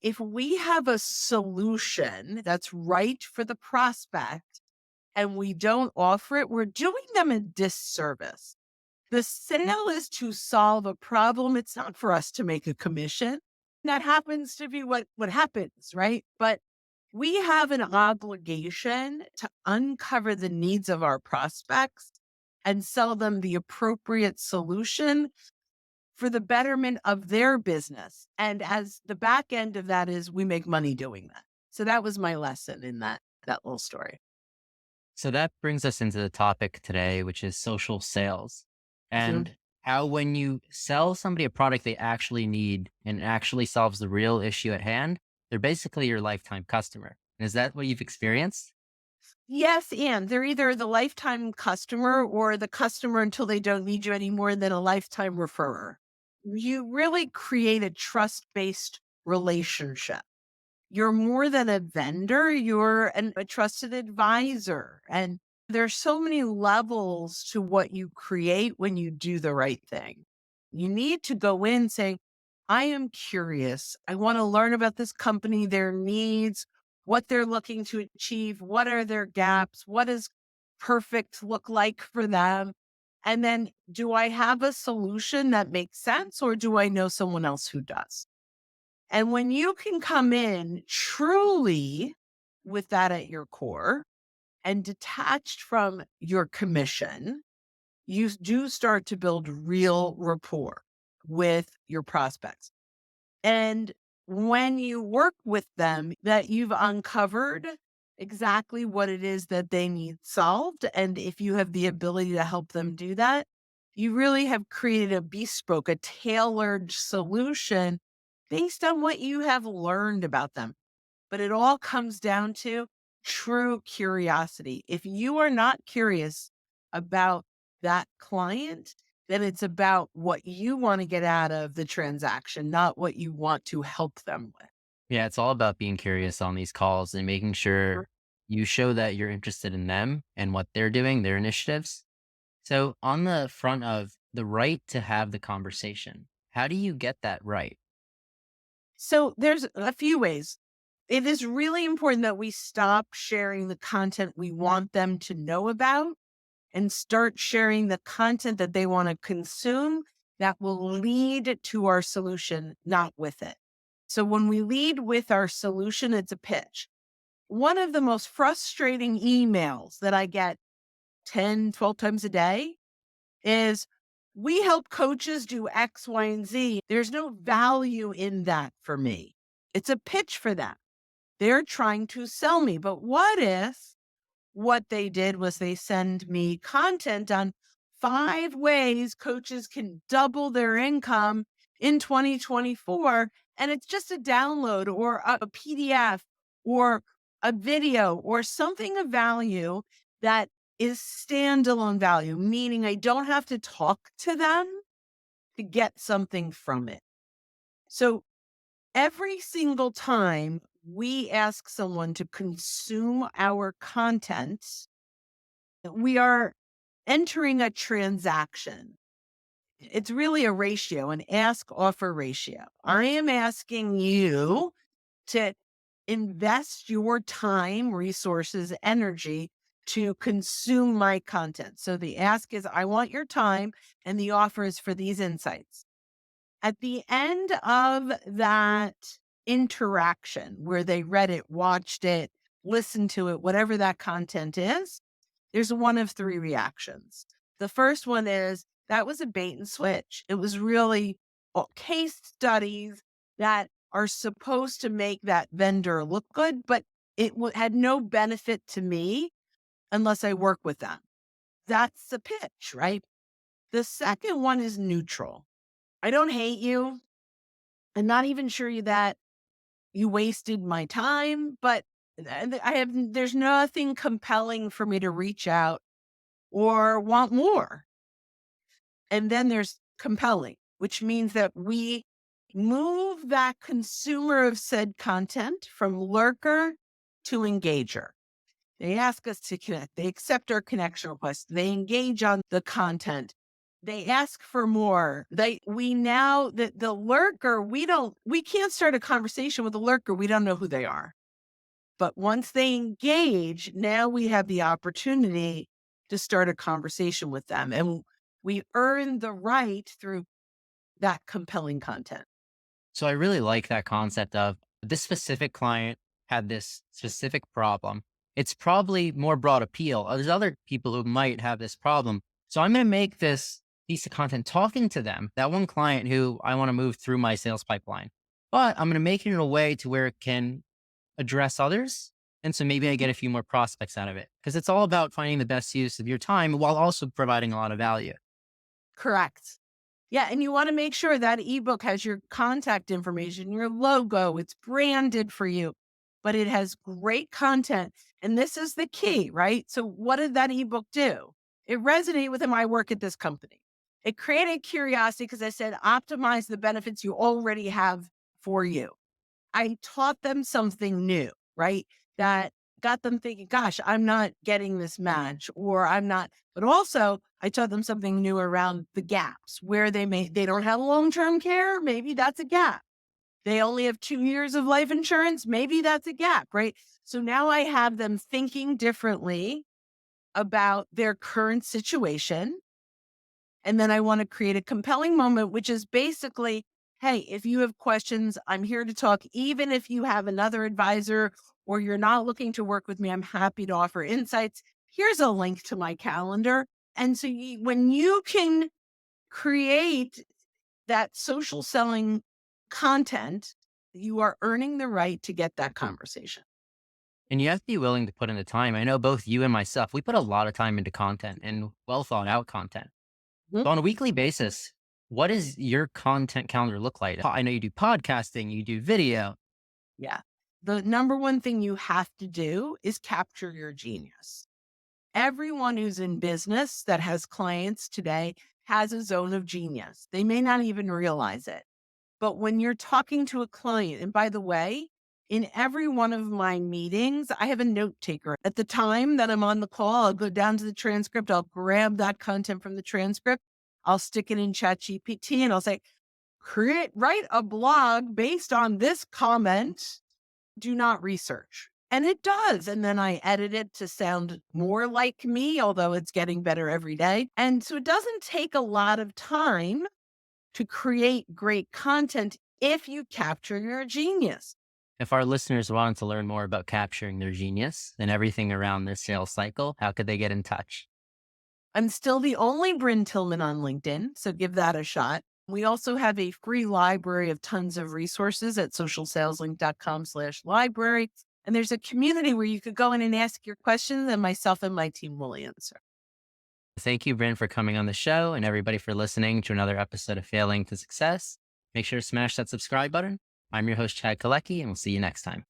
If we have a solution that's right for the prospect and we don't offer it, we're doing them a disservice. The sale is to solve a problem. It's not for us to make a commission. That happens to be what happens, right? But we have an obligation to uncover the needs of our prospects and sell them the appropriate solution for the betterment of their business. And as the back end of that is we make money doing that. So that was my lesson in that little story. So that brings us into the topic today, which is social sales and how when you sell somebody a product they actually need and actually solves the real issue at hand, they're basically your lifetime customer. And is that what you've experienced? Yes, and they're either the lifetime customer or the customer until they don't need you anymore, and then a lifetime referrer. You really create a trust-based relationship. You're more than a vendor, you're a trusted advisor. And there's so many levels to what you create when you do the right thing. You need to go in saying, I am curious. I want to learn about this company, their needs, what they're looking to achieve, what are their gaps, what does perfect look like for them? And then do I have a solution that makes sense or do I know someone else who does? And when you can come in truly with that at your core and detached from your commission, you do start to build real rapport with your prospects. And when you work with them, that you've uncovered exactly what it is that they need solved. And if you have the ability to help them do that, you really have created a bespoke, a tailored solution based on what you have learned about them. But it all comes down to true curiosity. If you are not curious about that client, then it's about what you want to get out of the transaction, not what you want to help them with. Yeah, it's all about being curious on these calls and making Mhm. sure you show that you're interested in them and what they're doing, their initiatives. So, on the front of the right to have the conversation, how do you get that right? So there's a few ways. It is really important that we stop sharing the content we want them to know about and start sharing the content that they want to consume that will lead to our solution, not with it. So when we lead with our solution, it's a pitch. One of the most frustrating emails that I get 10, 12 times a day is we help coaches do X, Y, and Z. There's no value in that for me. It's a pitch for them. They're trying to sell me. But what if what they did was they send me content on 5 ways coaches can double their income in 2024. And it's just a download or a PDF or a video or something of value that is standalone value, meaning I don't have to talk to them to get something from it. So every single time we ask someone to consume our content, we are entering a transaction. It's really a ratio, an ask offer ratio. I am asking you to invest your time, resources, energy to consume my content. So the ask is, I want your time, and the offer is for these insights. At the end of that interaction where they read it, watched it, listened to it, whatever that content is, there's one of three reactions. The first one is that was a bait and switch. It was really case studies that are supposed to make that vendor look good, but it had no benefit to me unless I work with them. That's the pitch, right? The second one is neutral. I don't hate you. I'm not even sure that you wasted my time, but there's nothing compelling for me to reach out or want more. And then there's compelling, which means that we move that consumer of said content from lurker to engager. They ask us to connect. They accept our connection request. They engage on the content. They ask for more. We now the lurker, we can't start a conversation with a lurker. We don't know who they are. But once they engage, now we have the opportunity to start a conversation with them. And we earn the right through that compelling content. So I really like that concept of this specific client had this specific problem. It's probably more broad appeal. There's other people who might have this problem. So I'm going to make this piece of content talking to them, that one client who I want to move through my sales pipeline. But I'm going to make it in a way to where it can address others. And so maybe I get a few more prospects out of it because it's all about finding the best use of your time while also providing a lot of value. Correct. Yeah, and you want to make sure that ebook has your contact information, your logo, it's branded for you, but it has great content. And this is the key, right? So, what did that ebook do? It resonated with him. I work at this company. It created curiosity because I said, optimize the benefits you already have for you. I taught them something new, right? That got them thinking, gosh, I'm not getting this match, or I'm not, but also I taught them something new around the gaps where they don't have long-term care. Maybe that's a gap. They only have 2 years of life insurance. Maybe that's a gap, right? So now I have them thinking differently about their current situation. And then I want to create a compelling moment, which is basically, hey, if you have questions, I'm here to talk. Even if you have another advisor or you're not looking to work with me, I'm happy to offer insights. Here's a link to my calendar. And so when you can create that social selling content, you are earning the right to get that conversation. And you have to be willing to put in the time. I know both you and myself, we put a lot of time into content and well thought out content. Mhm. So on a weekly basis, what does your content calendar look like? I know you do podcasting, you do video. Yeah. The number one thing you have to do is capture your genius. Everyone who's in business that has clients today has a zone of genius. They may not even realize it. But when you're talking to a client, and by the way, in every one of my meetings, I have a note taker. At the time that I'm on the call, I'll go down to the transcript, I'll grab that content from the transcript, I'll stick it in ChatGPT, and I'll say, write a blog based on this comment. Do not research. And it does. And then I edit it to sound more like me, although it's getting better every day. And so it doesn't take a lot of time to create great content if you capture your genius. If our listeners wanted to learn more about capturing their genius and everything around their sales cycle, how could they get in touch? I'm still the only Brynne Tillman on LinkedIn, so give that a shot. We also have a free library of tons of resources at socialsaleslink.com/library. And there's a community where you could go in and ask your questions, and myself and my team will answer. Thank you, Bryn, for coming on the show and everybody for listening to another episode of Failing to Success. Make sure to smash that subscribe button. I'm your host, Chad Kalecki, and we'll see you next time.